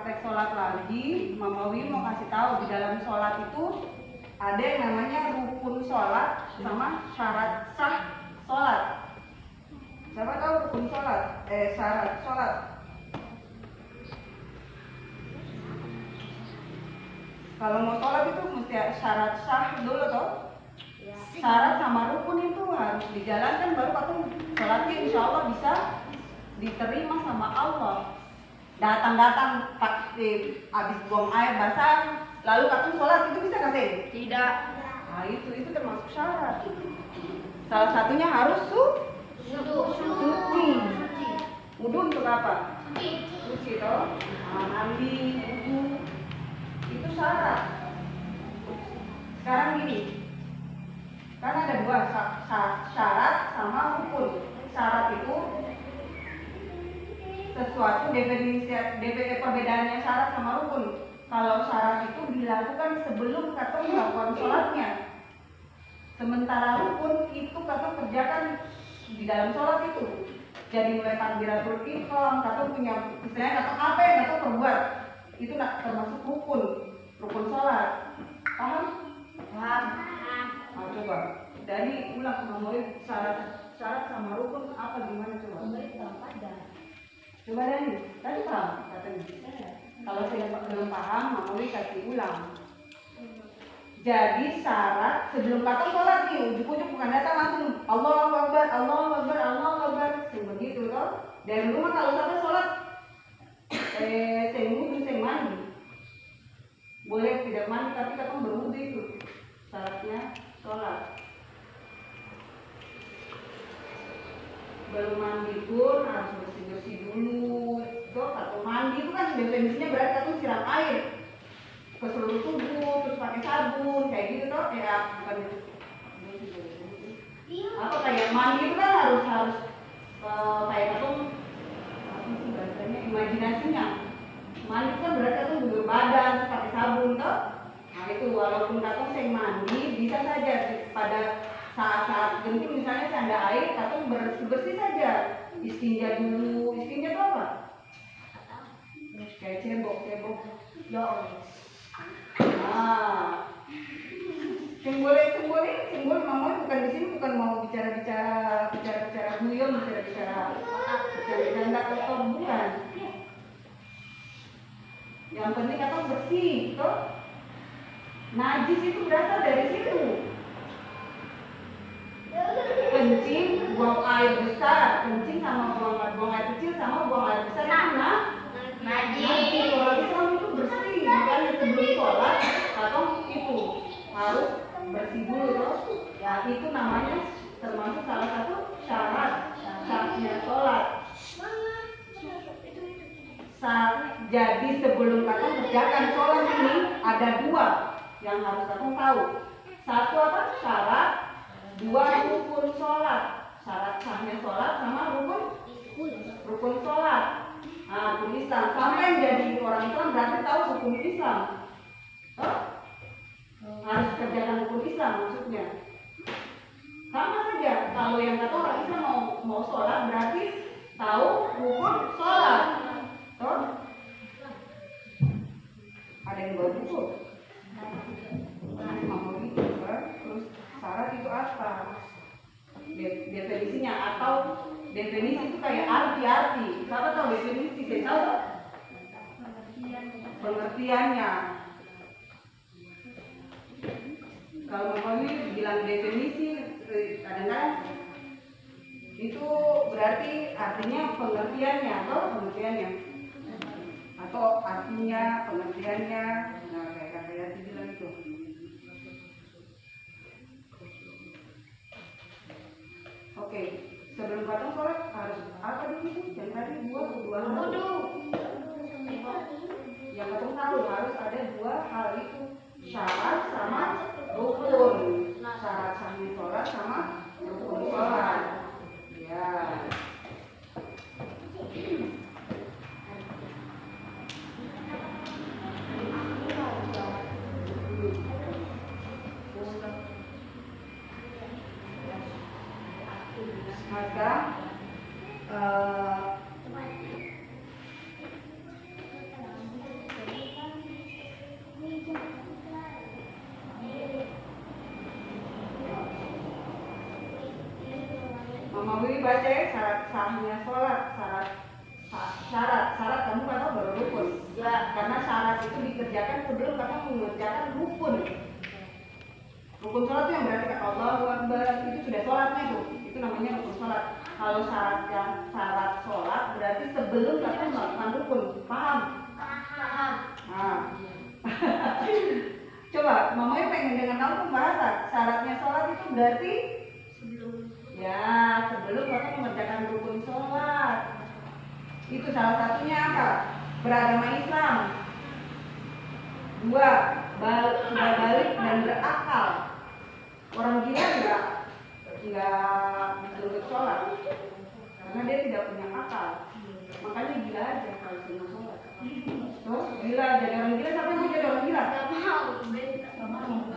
praktek sholat lagi. Mamawi mau kasih tahu di dalam sholat itu ada yang namanya rukun sholat sama syarat sah sholat. Siapa tahu rukun sholat? Syarat sholat. Kalau mau sholat itu mesti syarat sah dulu toh. Syarat sama rukun itu harus dijalankan baru katong sholatnya insya Allah bisa diterima sama Allah. Datang-datang habis buang air basah lalu katong sholat itu bisa nggak sih? Tidak. Nah itu termasuk syarat. Salah satunya harus suci. Wudu untuk apa? Suci toh. Nah, mandi, wudu itu syarat. Sekarang gini, kan ada dua syarat sama rukun. Syarat itu sesuatu perbedaannya syarat sama rukun. Kalau syarat itu dilakukan sebelum katong melakukan sholatnya. Sementara rukun itu katong kerjakan di dalam sholat itu. Jadi mulai takbiratul ihram, katong punya istilahnya katong apa yang katong perbuat itu termasuk rukun sholat. Paham? Paham. Nah, coba dari ulang memori syarat sama rukun apa gimana coba? Coba Dani, tadi paham katanya. Kalau saya belum paham, Mamawi kasih ulang. Jadi syarat sebelum katong sholat nih, ujuk-ujuk bukan datang langsung Allahu Akbar, Allahu Akbar, Allahu Akbar, begitu toh. Dan rumah kalau sampai sholat, saya wudu, saya mandi. Boleh tidak mandi tapi katong berwudu itu syaratnya sholat. Belum mandi pun harus bersih-bersih dulu. Toh atau mandi itu kan definisinya berarti katong siram air ke seluruh tubuh terus pakai sabun kayak gitu toh ya bukan itu. Atau kayak mandi itu kan harus kayak katong apa sih bahasanya imajinasinya. Mandi itu kan berarti katong guyur badan terus pakai sabun toh. Nah itu walaupun katong sering mandi bisa saja pada saat-saat genting misalnya saya ada air katong bersih saja. Istinja dulu. Istinja itu apa? Kayak cebok. Ya Allah. Nah, simbol Mama bukan di sini bukan mau bicara guyon, bicara canda atau bukan. Yang penting katong bersih, toh. Najis itu berasal dari situ. Kencing, buang air besar, kencing sama buang air kecil sama buang air besar itu najis. Orang Islam itu bersih, makanya sebelum sholat katong itu harus bersih dulu toh. Ya itu namanya termasuk salah satu syaratnya sholat. Jadi sebelum katong kerjakan sholat ini ada dua yang harus katong tahu. Satu apa? Syarat. Dua rukun sholat. Syarat sahnya sholat sama rukun sholat. Nah, rukun Islam. Sampai jadi orang Islam berarti tahu hukum Islam. Oh? Harus kerjakan hukum Islam maksudnya. Sama saja. Kalau yang kata orang Islam mau sholat berarti tahu hukum sholat. Oh? Ada yang bawa buku? Terus syarat itu apa? Definisinya atau definisi itu kayak arti. Siapa tahu definisi? Saya tahu pengertiannya. Kalau Mamawi bilang definisi kadang-kadang itu berarti artinya pengertiannya atau artinya pengertiannya. Nah kayak bilang itu. Oke, sebelum katong sholat harus apa dulu? Yang tadi dua wudu. Yang katong tahu harus ada dua hal itu, syarat sama rukun. Syarat sahnya sholat sama rukun sholat. Ya. Maka Mama Wiwi baca ya, syarat sahnya sholat, syarat kamu kata baru rukun. Ya, karena syarat itu dikerjakan sebelum kamu mengerjakan rukun. Rukun sholat itu yang berarti kata Allahu Akbar, itu sudah sholatnya tuh, itu namanya rukun sholat. Kalau syarat sholat berarti sebelum kamu melakukan rukun, paham? Paham. Nah. Coba, mamanya pengen dengar kamu bahasa syaratnya sholat itu berarti sebelum kamu mengerjakan rukun sholat. Itu salah satunya apa? Beragama Islam. 2, sudah balik dan berakal. Orang gila enggak disuruh sholat karena dia tidak punya akal. Makanya gila aja kalau suruh sholat. Tuh, gila, jadi orang gila. Siapa yang mau jadi orang gila? Gak mau.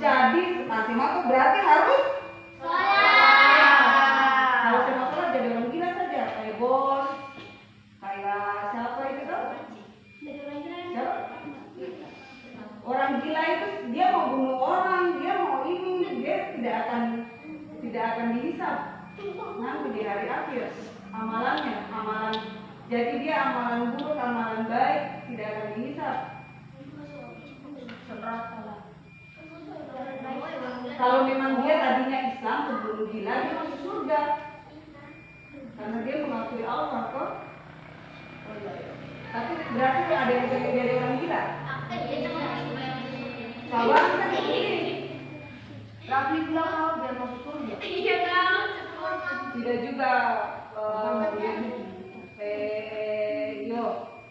Jadi maksimal tuh berarti harus kalau mau sholat jadi orang gila saja, kayak bos, kayak siapa itu tuh? Siapa? Orang gila itu dia mau bunuh orang, dia mau ini, dia tidak akan dihisab nanti di hari akhir. Amalan jadi dia amalan buruk, amalan baik tidak akan dihisab. Kalau memang dia tadinya Islam sebelum gila, dia masuk surga karena dia mengakui Allah kok. Tapi berarti ada yang jadi orang gila. Kawan kan begini, Rafli bilang mau biar masuk surga. Iya kan? Tidak juga.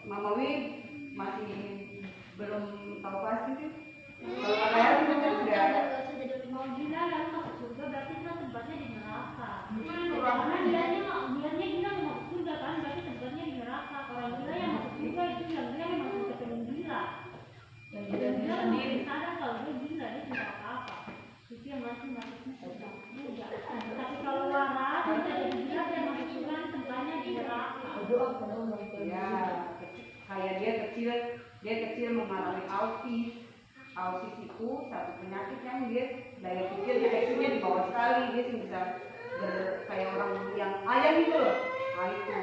Mama Wi masih belum tahu pasti sih. Kalau kata ya itu kan sudah ada. Mau gila lalu masuk surga berarti itu tempatnya di neraka. Karena dianya gila mau masuk surga kan berarti tempatnya di neraka. Orang gila yang masuk surga itu yang gila yang masuk ke dalam gila. Dan gila sendiri sadar kalau dia gila dia tidak apa-apa. Itu yang masuknya surga. Tapi kalau waras dia jadi gila dia masuk surga tempatnya di neraka. Ya, kayak dia kecil mengalami autis itu satu penyakit yang dia daya pikir IQ-nya di bawah sekali, dia sih bisa kayak orang yang ayam itu loh. Nah itu.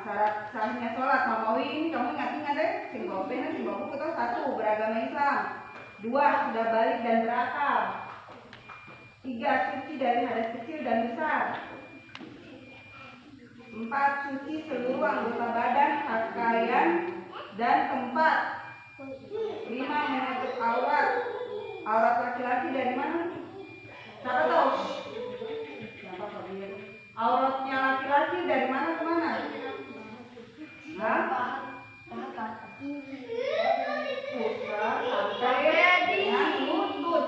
Syarat sahnya sholat Mamawi ini kamu ingat deh, simbol pena, simbol buku itu 1, beragama Islam. 2, sudah balik dan berakal. 3, suci dari hadas kecil dan besar. 4, suci seluruh anggota badan, pakaian dan tempat. 5, menutup aurat laki-laki dari mana? Siapa tahu? Auratnya laki-laki dari mana ke mana? Pusat sampai dengan lutut.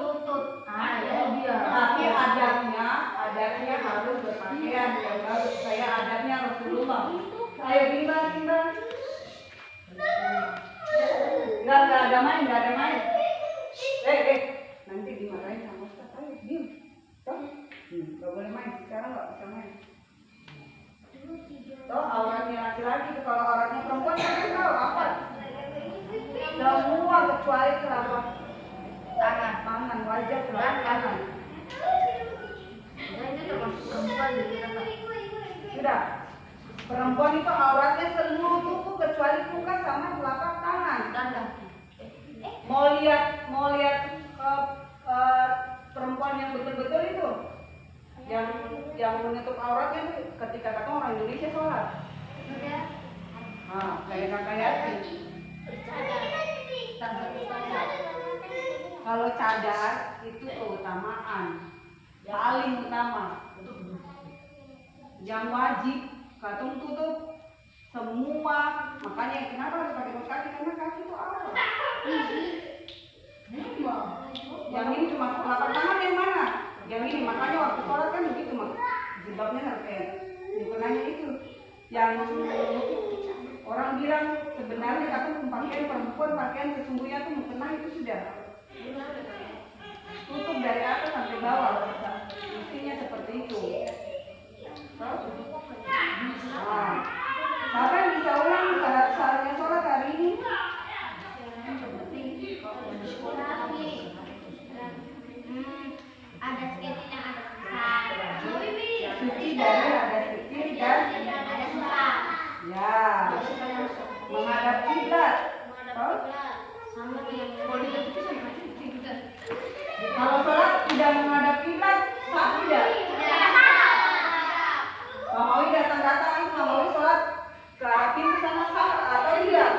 Tapi adabnya harus berpakaian yang bagus. Saya adabnya Rasulullah. Ayo bimbang. Nggak ada main. Nanti dimarahin sama Ustaz. Ayo diam. Nggak boleh main. Sekarang nggak bisa main. Toh auratnya laki-laki itu, kalau auratnya perempuan kan tahu apa? Semua kecuali telapak tangan, wajah, telapak tangan. Itu termasuk perempuan Sudah. Perempuan itu auratnya seluruh tubuh kecuali muka sama telapak tangan. Mau lihat perempuan yang betul-betul itu yang menutup auratnya itu ketika kata orang Indonesia sholat. Kayak kakak Yati. Kalau cadar itu keutamaan paling utama. Yang wajib katung tutup semua. Makanya kenapa harus pakai kaos kaki? Karena kaki itu aurat. Yang ini cuma telapak tangan yang mana? Yang ini, makanya waktu sholat kan begitu mak. Jilbabnya sampai bukannya itu. Yang orang bilang sebenarnya katanya pakaian perempuan, pakaian sesungguhnya tuh mukena itu sudah tutup dari atas sampai bawah. Mestinya seperti itu. Siapa yang bisa ulang syaratnya sholat hari ini? ada skatingnya menghadap kiblat. Oh? Kalau sholat tidak menghadap kiblat, sah tidak? Mamawi datang-datang, Mamawi sholat ke arah pintu sama sah atau tidak?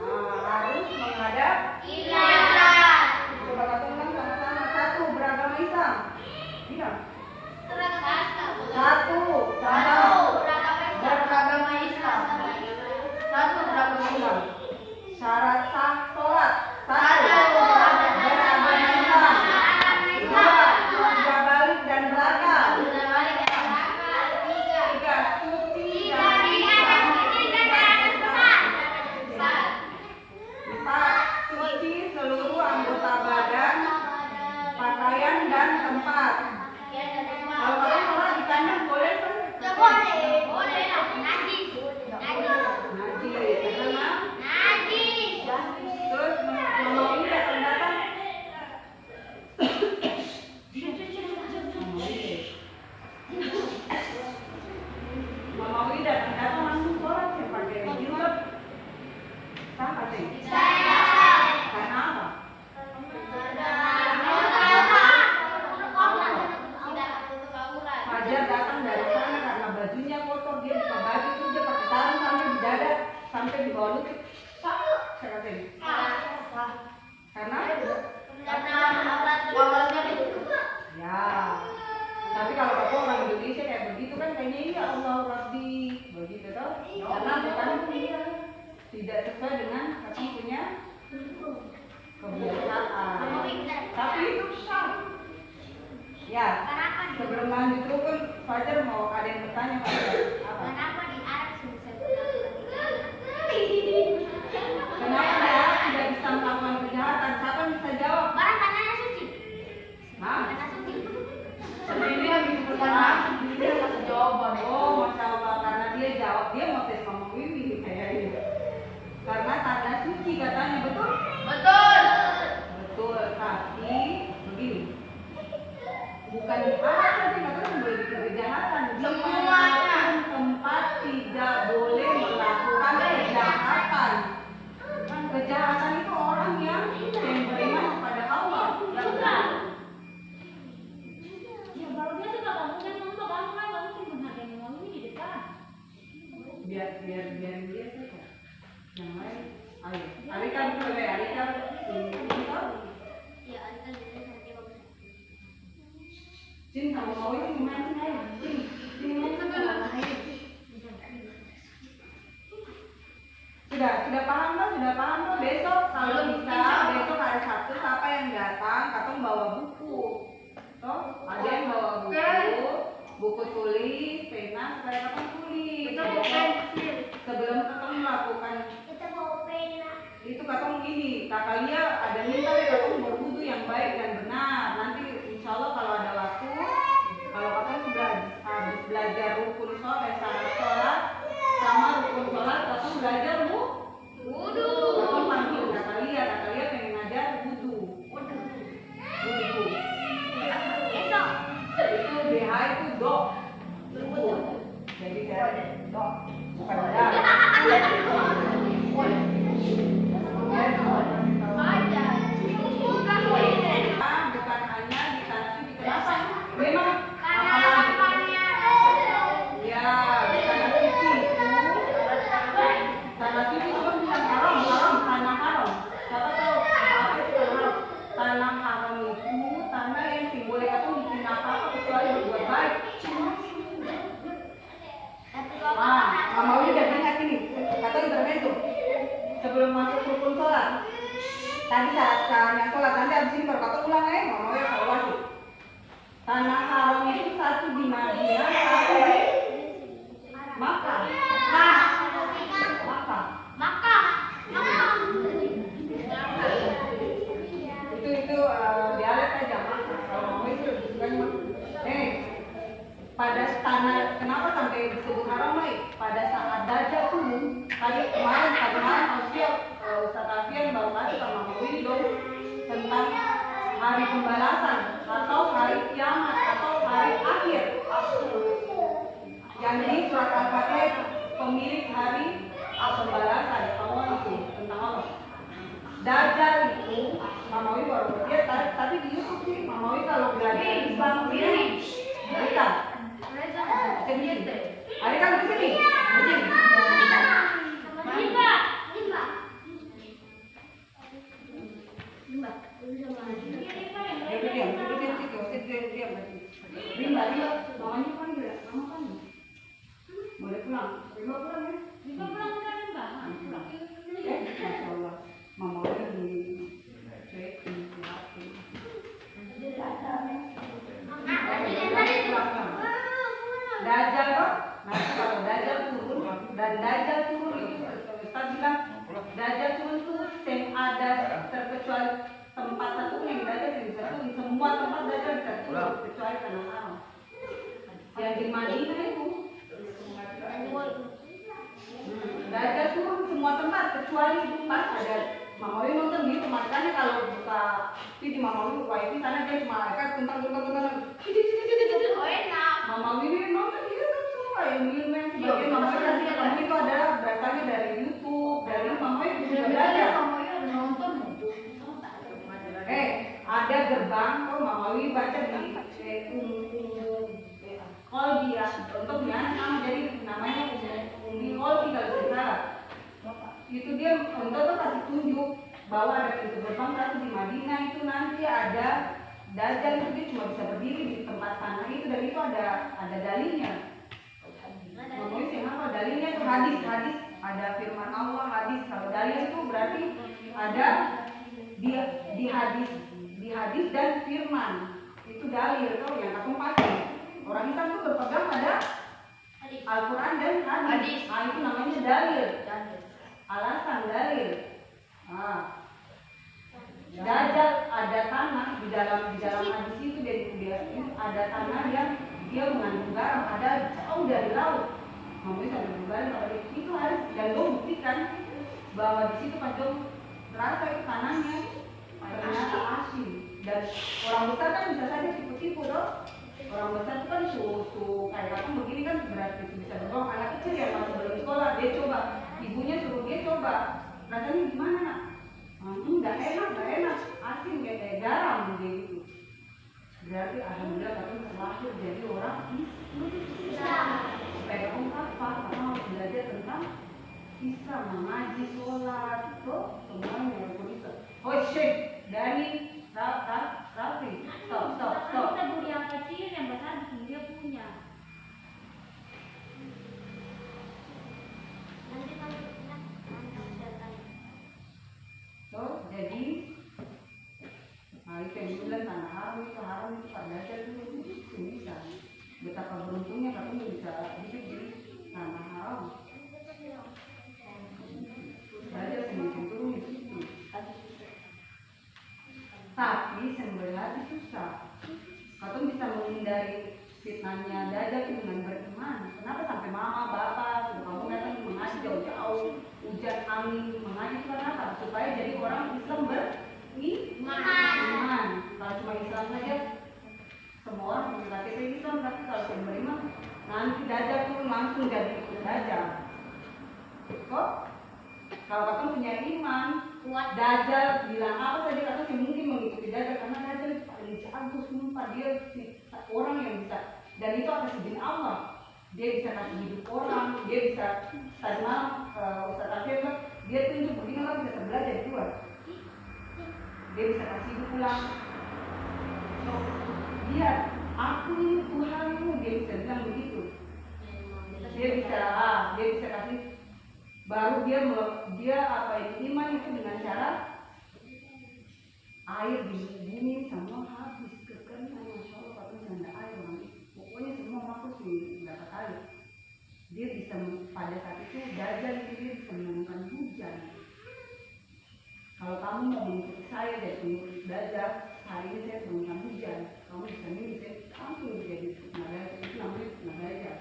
Nah, harus menghadap kiblat. Coba kata ulang sama-sama. Satu, beragama Islam. Bilang. Satu, beragama Islam. Satu, beragama Islam. Syarat sah sholat. Satu, beragama Islam. Dua, tidak balik dan belakang. Tiga, suci dari empat, suci seluruh anggota badan, pakaian dan tempat. Kalau kalian sholat di kandang boleh kan? Najis, karena terus Mamawi datang-datang. Mamawi datang-datang langsung sholat sih pakai jilbab. Sama sih. Karena apa? Fajar datang dari sana karena bajunya kotor, dia buka baju itu dia pakai sarung sampai di dada, sampai di bawah lutut. Sama, saya katakan. Karena ya. Tapi kalau kamu orang Indonesia kayak begitu kan kayaknya iya Allah Rabbi begitu toh. Karena bukan dia tidak sesuai dengan kamu punya kebiasaan. Tapi itu sah. Ya. Sebelum lanjut rukun, Fajar mau ada yang bertanya Fajar. Apa? Kenapa di Arab tidak bisa melakukan kejahatan? Siapa yang bisa jawab? Hah? Sendiri yang bikin pertanyaan, sendiri dia kasih jawaban. Oh, Masya Allah, karena dia jawab, dia mau tes Mama Wiwi kayaknya. Karena tanda suci katanya, betul? Betul, tapi begini. Bukan di Arab tapi nggak tahu boleh bikin kejahatan. Semuanya tempat tidak boleh melakukan kejahatan. Kejahatan itu orang yang beriman kepada Allah. Ya kalau dia suka ngomongnya ngomong kamu kan kamu sih menghargai ngomong di depan. Biar dia saja. Yang lain, ayo. Alika dulu ya, Alika. Jin sama mau ini gimana sih? Jin mau ayo. Sudah paham loh. Besok kalau bisa besok hari Sabtu siapa yang datang katong bawa buku. Toh ada yang bawa buku tulis, pena supaya katong tulis. Sebelum katong melakukan itu katong ini kakak Lia ada minta ya katong berwudu yang baik dan benar. Nanti insya Allah kalau ada waktu, kalau katong sudah habis belajar rukun sholat, syarat sholat sama rukun sholat, katong belajar wudu. Katong panggil kakak Lia pengen ngajar wudu. Itu BH itu dok. Jadi dari dok bukan bukan hanya di tanah suci. Kenapa? Memang ya tanah suci itu bukan haram tanah haram. Siapa tahu apa itu tanah haram? Tanah haram itu tanah yang simbolnya itu bikin apa kecuali berbuat baik. Mama udah ingat ini kata intermezzo sebelum masuk rukun sholat. Tadi saatnya sholat, nanti abis ini baru kata ulang ya, Mama ya evaluasi. Tanah haram itu satu di Madinah, satu di Makkah. Makkah. Itu dialek aja Makkah. Kalau Mama itu bukan pada tanah, kenapa sampai disebut haram lagi? Pada saat Dajjal turun, tadi kemarin Ustaz Alfian baru kasih sama Mama Window tentang hari pembalasan atau hari kiamat atau hari akhir yang di surat Al-Fatihah pemilik hari pembalasan. Allah itu tentang apa? Dajjal itu Mamawi baru dia tapi di YouTube sih Mamawi kalau belajar Islam ini kita ada kan di sini Rimba, mamanya kan enggak, mama kan boleh pulang, Rimba pulang ya? Rimba pulang udah Rimba, pulang. Masya Allah, mama udah di tracking, Dajjal kok, nanti kalau Dajjal turun dan Dajjal turun itu Ustaz bilang Dajjal turun itu yang ada terkecuali tempat satu yang Dajjal bisa turun, semua tempat Dajjal bisa turun kecuali tanah haram. Yang di Madinah itu Dajjal turun semua tempat kecuali pas ada Mamawi nonton gitu, makanya kalau buka di Mamawi wifi sana dia cuma tentang Mamawi ini nonton di YouTube semua yang sebagai Mamawi nanti kamu itu ada berasalnya dari YouTube, dari Mamawi juga belajar. Ada gerbang kok Mamawi baca di Kolbi ya, untuknya sama jadi namanya Umi Kolbi kalau tidak salah. Itu dia untuk tuh kasih tunjuk bahwa ada pintu gerbang satu di Madinah itu nanti ada Dajjal itu dia cuma bisa berdiri di tempat tanah itu dan itu ada dalilnya. Ngomongin sih apa dalilnya itu hadis ada firman Allah hadis kalau dalil itu berarti ada di hadis dan firman itu dalil tuh yang keempat orang Islam tuh berpegang pada Al-Quran dan hadis. Nah itu namanya dalil. Alasan dalil. Dajjal ada tanah di dalam hadis itu dia ada tanah yang dia mengandung garam ada jauh dari laut. Ngomongin sampai garam itu harus dan gue buktikan bahwa di situ pas gue terasa itu tanahnya ternyata asin dan orang besar kan bisa saja tipu-tipu loh. Orang besar itu kan susu kayak apa begini kan berarti bisa berbohong. Anak kecil yang masih belum sekolah dia coba ibunya suruh dia coba rasanya gimana nak? Nggak enak asin kayak garam gitu. Berarti alhamdulillah katanya terlahir jadi orang Islam. Supaya kamu apa? Kamu harus belajar tentang Islam, mengaji, sholat, itu semuanya yang bisa. Oh Syekh dari Rafi, stop. Kita beli yang kecil, yang besar di dia punya. So, jadi itu yang bilang tanah haram itu Pak Dajjal itu bisa. Betapa beruntungnya kamu bisa hidup di tanah haram. Dajjal semakin turun di situ. Tapi sembelih hati susah. Kau bisa menghindari fitnahnya Dajjal dengan beriman. Kenapa sampai mama, bapak, kamu datang mengaji jauh-jauh, hujan, angin, mengaji itu kenapa? Supaya jadi orang Islam beriman. Kalau cuma Islam saja, semua orang punya KTP Islam, tapi kalau yang beriman, nanti Dajjal itu langsung jadi Dajjal. Kok? Kalau kamu punya iman, kuat Dajjal bilang apa saja kata sih mungkin mengikuti Dajjal karena Dajjal itu paling jago sumpah dia orang yang bisa dan itu atas izin Allah dia bisa kasih hidup orang dia bisa tadi malam Ustaz Afir dia tunjuk begini orang bisa terbelah jadi dua dia bisa kasih hidup ulang so, lihat aku ini Tuhanmu dia bisa bilang begitu dia bisa kasih baru dia apa itu iman itu dengan cara air di bumi semua habis kekeringan Masya Allah katanya ada air pokoknya semua makhluk dapat air dia bisa pada saat itu Dajjal itu dia bisa menemukan hujan kalau kamu mau mengikuti saya dan mengikuti Dajjal hari ini saya menemukan hujan kamu bisa milih saya langsung jadi Dajjal itu namanya Dajjal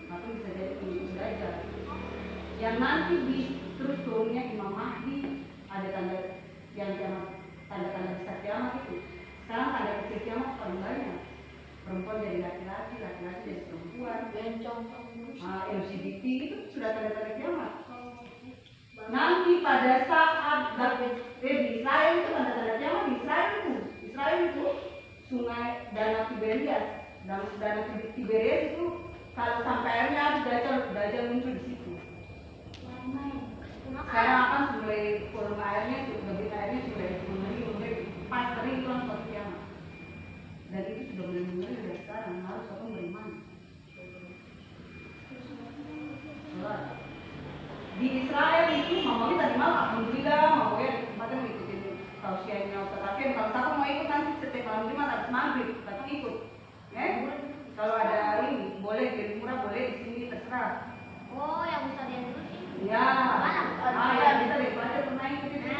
kamu bisa jadi pengikut Dajjal yang nanti terus turunnya Imam Mahdi ada tanda yang tanda besar kiamat itu sekarang tanda kecil kiamat paling banyak perempuan jadi laki-laki, laki-laki jadi perempuan. Bencong. LGBT itu sudah tanda-tanda kiamat. Nanti pada saat di Israel itu tanda-tanda kiamat di Israel itu sungai Danau Tiberias, itu kalau sampai airnya habis Dajjal muncul di situ. Sekarang akan mulai volume airnya, debit airnya sudah mulai pas kering itu langsung kiamat. Dan itu sudah mulai dari sekarang, harus aku beriman. Di Israel itu mamanya tadi malam alhamdulillah mamanya tempatnya ngikutin tausiahnya Ustaz Hakim. Kalau aku mau ikut nanti setiap malam Jumat habis maghrib datang ikut. Kalau ada ini boleh beli murah, boleh di sini terserah. Oh, yang bisa dia dulu sih. Ya, ya bisa deh. Baca pernah ikut itu.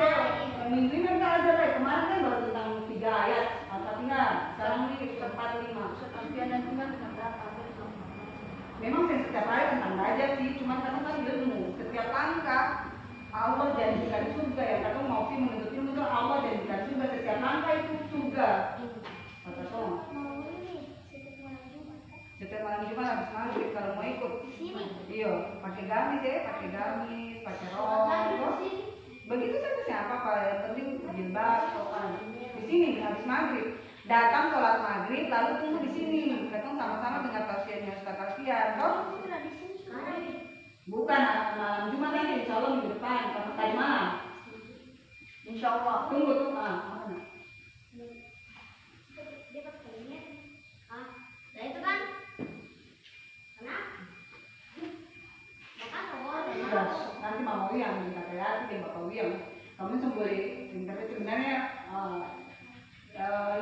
Minggu ini kan ada lah. Kemarin kan baru tentang 3 ayat. Al-Fatihah. Sekarang ini 4-5. Sekian dan tinggal dengan berapa? Memang setiap hari tentang Dajjal sih. Cuma karena kan ilmu. Setiap langkah Allah janjikan surga. Yang kata mau menuntut ilmu itu Allah janjikan surga. Setiap langkah itu surga. Kata Song. Setiap malam Jumat habis maghrib kalau mau ikut. Iya, pakai gamis ya, pakai rok. Begitu saja siapa apa yang penting jilbab, sopan. Di sini habis maghrib, datang sholat maghrib lalu tunggu di sini, datang sama-sama dengar tausiahnya Ustaz Alfian. Toh? Bukan malam Jumat nanti, insya Allah minggu depan, karena tadi malam. Insya Allah. Tunggu tuh. Nah itu kan. Nanti Mama Wiyang minta kreatif dan Bapak Wiyang kamu sebenarnya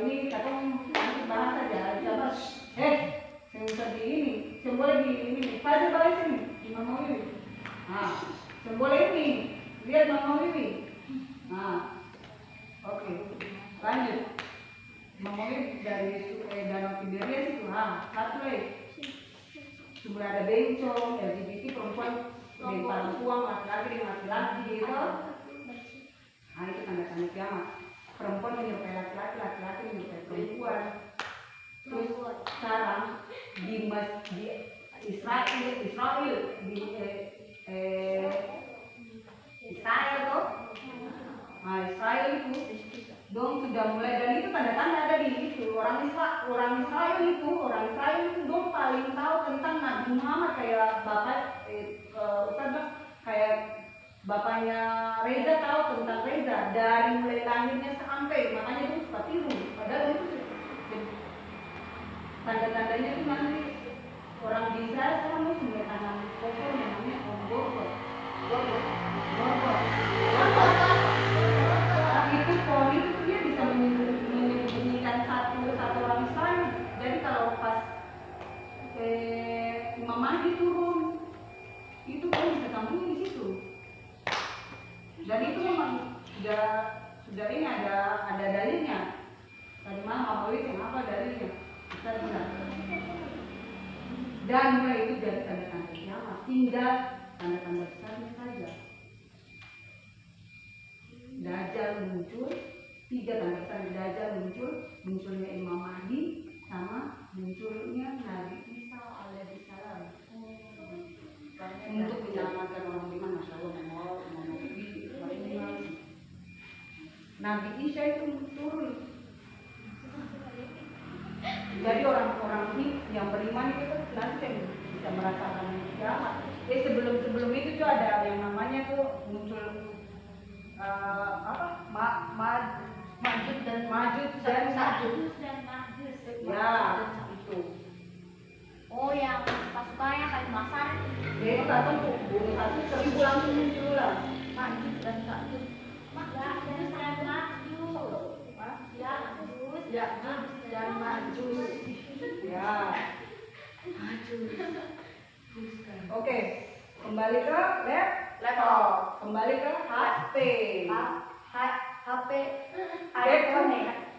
ini kata nanti bahas aja coba saya usah di ini saya boleh di ini pada balik sini di Mama Wiwi saya boleh ini lihat Mama Wiwi oke lanjut Mama Wiwi dari Danau Tiberias itu satu lagi sudah ada bencong LGBT perempuan dengan perempuan, laki-laki dengan laki-laki gitu. Itu tanda-tanda kiamat. Perempuan menyerupai laki-laki, laki-laki menyerupai perempuan. Terus sekarang di Israel tuh, Israel itu dong sudah mulai dan itu tanda-tanda ada di itu orang Israel itu dong paling tahu tentang Nabi Muhammad kayak bapak Ustaz kayak bapaknya Reza tahu tentang Reza dari mulai lahirnya sampai makanya itu suka tiru padahal itu tanda-tandanya itu nanti orang di Israel sekarang mau mulai tanam pokok namanya Gorgon itu pohon itu dia bisa menyembunyikan satu orang Israel. Jadi kalau pas Imam Mahdi turun itu kan bisa sambungin di situ. Dan itu memang sudah ini ada dalilnya. Tadi malam Abawi kenapa dalilnya? Kita bilang. Dan mulai itu dari tanda-tanda kiamat. Tinggal tanda-tanda besarnya saja. Dajjal muncul, 3 tanda besar Dajjal munculnya Imam Mahdi sama munculnya Nabi Isa alaihissalam untuk menyelamatkan orang beriman. Masya Allah, Nabi Isa itu turun. Jadi orang-orang ini yang beriman itu nanti bisa merasakan kiamat. Sebelum itu tuh ada yang namanya tuh muncul Majud dan Sajud. Ya, itu. Oh, yang pasukannya kayak pasar. Ya itu datang tuh, bumi 1.000 langsung muncul lah. Majud dan Sajud. Majud dan Majud. Dan Majud. Ya. Majud. Oke, kembali ke laptop, kembali ke HP. HP iPhone.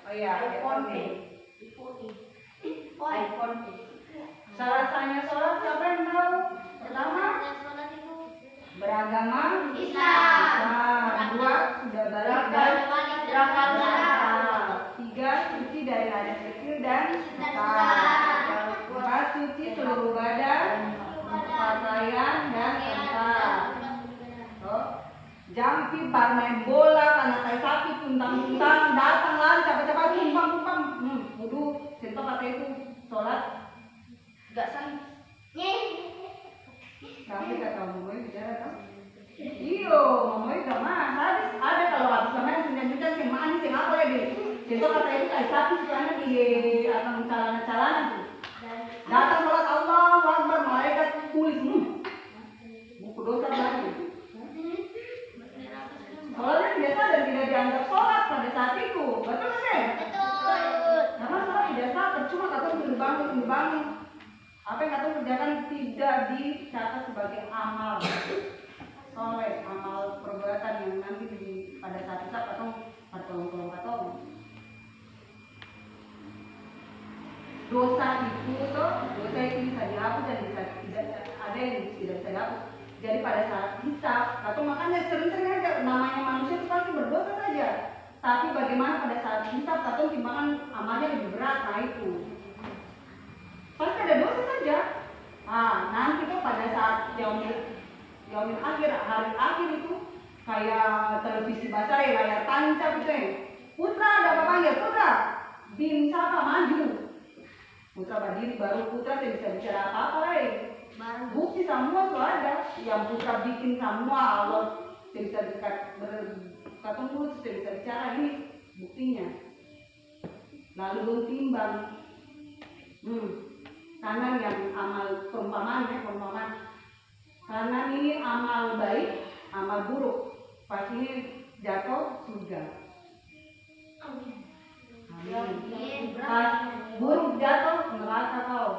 Oh iya, iPhone. Syarat-syaratnya sholat siapa yang tahu? Pertama, beragama Islam. 2, sudah balik dan 3, suci dari hadas kecil dan besar. bar main bola, karena tai sapi, tuntang-tuntang, datang lari, capek-capek, tumpang-tumpang. Wudu, sentuh kata itu, sholat, gak sah. Tapi kata mamanya bicara kan? Iyo, mamanya gak mah. Ada kalau habis main senjata sing manis, sing apa ya deh. Sentuh kata itu tai sapi, sekarang di akan calana-calana tuh. Datang sholat Allahu Akbar, malaikat tulis, buku dosa lagi. Sholatnya biasa dan tidak dianggap sholat pada saat itu, betul kan? Betul. Karena sholat biasa, percuma kata bangun. Apa yang kata kerjakan tidak dicatat sebagai amal soleh, amal perbuatan yang nanti pada saat hisab atau patong. Dosa itu bisa dihapus dan tidak ada yang tidak bisa dihapus. Jadi pada saat hisab, atau makanya sering-sering aja namanya manusia itu pasti berdosa saja. Tapi bagaimana pada saat hisab, atau timbangan amalnya lebih berat, nah itu pasti ada dosa saja. Nanti tuh pada saat yaumil akhir, hari akhir itu kayak televisi basah ya, layar tancap itu ya. Putra ada apa panggil putra? Bin siapa maju? Putra berdiri baru putra tidak bisa bicara apa-apa lagi. Bukti semua itu ada. Yang putra bikin semua Allah tidak bisa berkata mulut, tidak bisa bicara, ini buktinya. Lalu timbang. Kanan yang amal perumpamaan. Kanan ini amal baik, amal buruk. Pas ini jatuh surga. Amin. Pas buruk jatuh neraka kau.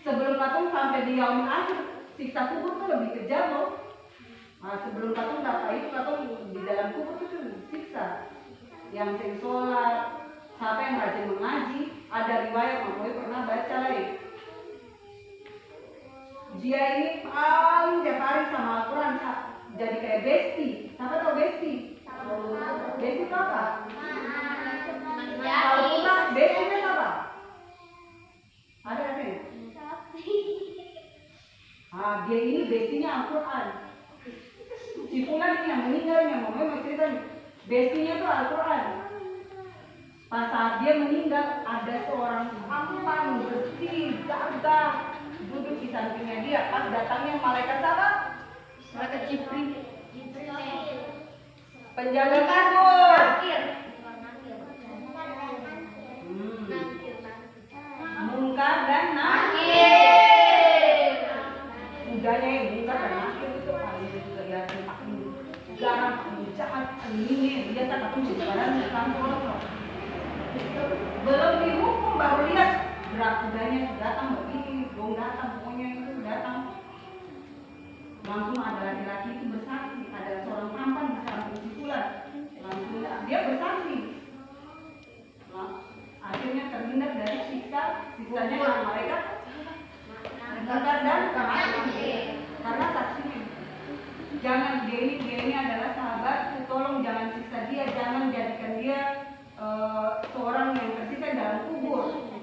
Sebelum katung sampai di yaumil akhir, siksa kubur tuh lebih kejam loh. Sebelum katung dapat itu, katung di dalam kubur tuh siksa. Yang sing sholat, siapa yang rajin mengaji, ada riwayat mamoi pernah baca lagi. Dia ini paling tiap hari sama Al-Quran, jadi kayak besti. Siapa tahu besti? Besti itu apa? Kalau kita besti itu apa? Ada kan sih? Dia ini bestinya Al-Quran. Si Fulan ini yang meninggalnya, mamoi mau cerita nih. Bestinya itu Al-Quran. Pas saat dia meninggal, ada seorang tampan, bersih, gagah duduk di sampingnya dia. Pas datangnya malaikat siapa? Malaikat Jibril. Penjaga kubur. Mungkar dan nakir. Udahnya yang mungkar dan nakir itu paling juga ya paling garang, paling jahat, ini dia tak tahu sebenarnya kantor. Belum dihukum baru lihat berat kudanya datang begini, belum datang pokoknya itu datang. Langsung ada laki-laki itu bersaksi, ada seorang tampan di samping si Fulan. Langsung dia bersaksi. Akhirnya terhindar dari siksanya oleh malaikat mungkar dan nakir. Karena saksinya. Jangan dia ini adalah sahabat, tolong jangan siksa dia, jangan jadikan dia seorang yang tersisa dalam kubur.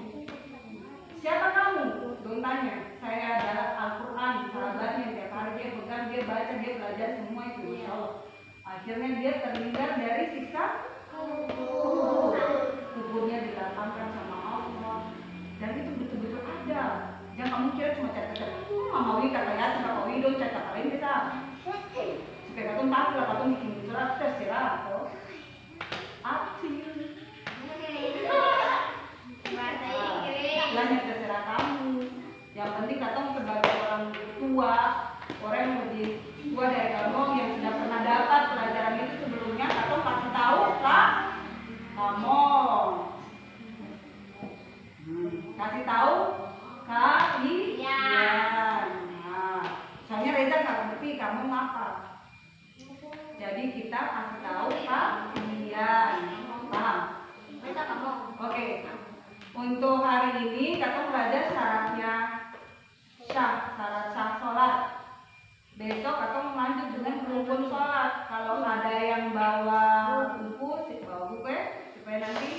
Siapa kamu? Don't tanya. Saya adalah Al-Quran, sahabatnya. Tiap hari dia pegang, dia baca, dia belajar semua itu, insya Allah. Akhirnya dia terhindar dari siksa kubur. Kuburnya dilapangkan sama Allah. Dan itu betul-betul ada. Jangan kamu kira cuma cari-cari. Mama Wi kata ya, Bapak Wi dong cari lain bisa. Supaya kamu tahu lah, kamu bikin surat terserah atau aktif. Yang terserah kamu. Yang penting kamu sebagai orang tua, orang yang lebih tua dari kamu yang sudah pernah dapat pelajaran itu sebelumnya, kamu kasih tahu lah kamu. Kasih tahu kalian. Soalnya Reza nggak ngerti kamu apa. Jadi kita kasih tahu kalian. Paham? Oke. Untuk hari ini kita belajar syaratnya syarat sah sholat. Besok kita lanjut dengan rukun sholat. Kalau ada yang bawa buku supaya nanti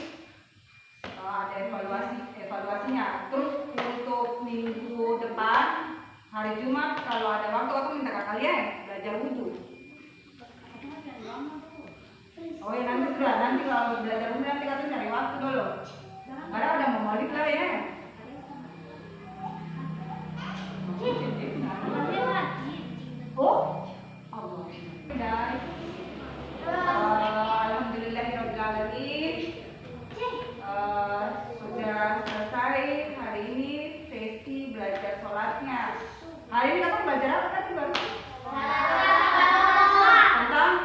ada evaluasinya. Terus untuk minggu depan hari Jumat kalau ada waktu aku minta kakak Lia ya belajar wudhu. Oh ya nanti kalau belajar wudhu nanti katanya cari waktu dulu. Karena udah mau maulid lah ya. Oh, Allah. Guys, alhamdulillahirobbilalamin. Sudah selesai hari ini sesi belajar sholatnya. Hari ini kita belajar apa tadi Bang?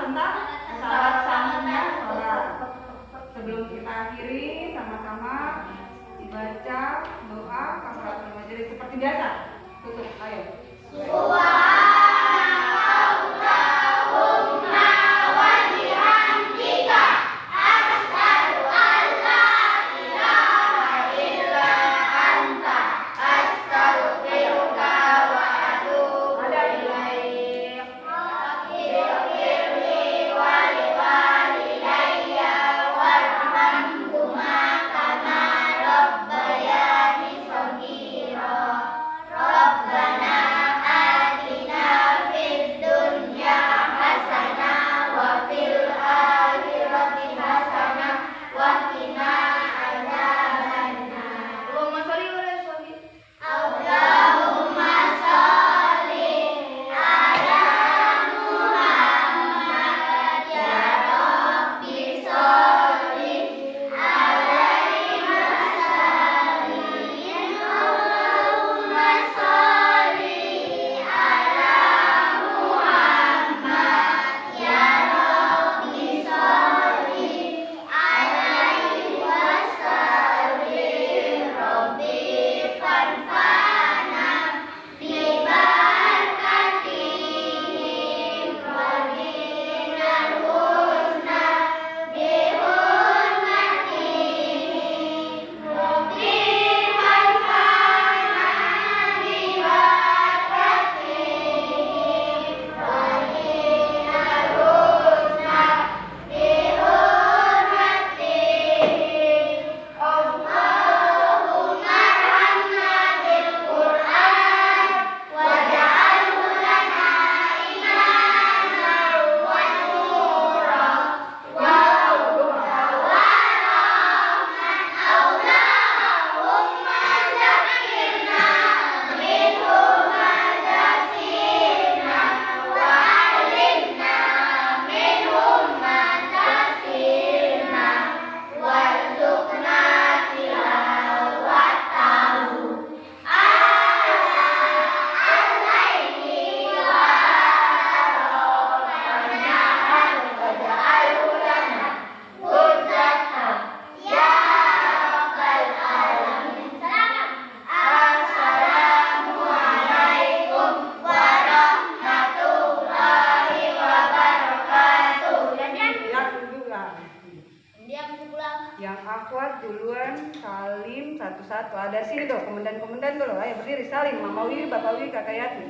Tentang syarat sahnya sholat. Sebelum kita akhiri sama-sama baca doa kafaratul majelis seperti biasa. Tutup, ayo. Yang akhwat duluan, salim satu-satu. Ada sini tuh, komandan dulu. Ayo berdiri, salim. Mama Wi, Bapak Wi, Kakak Yati.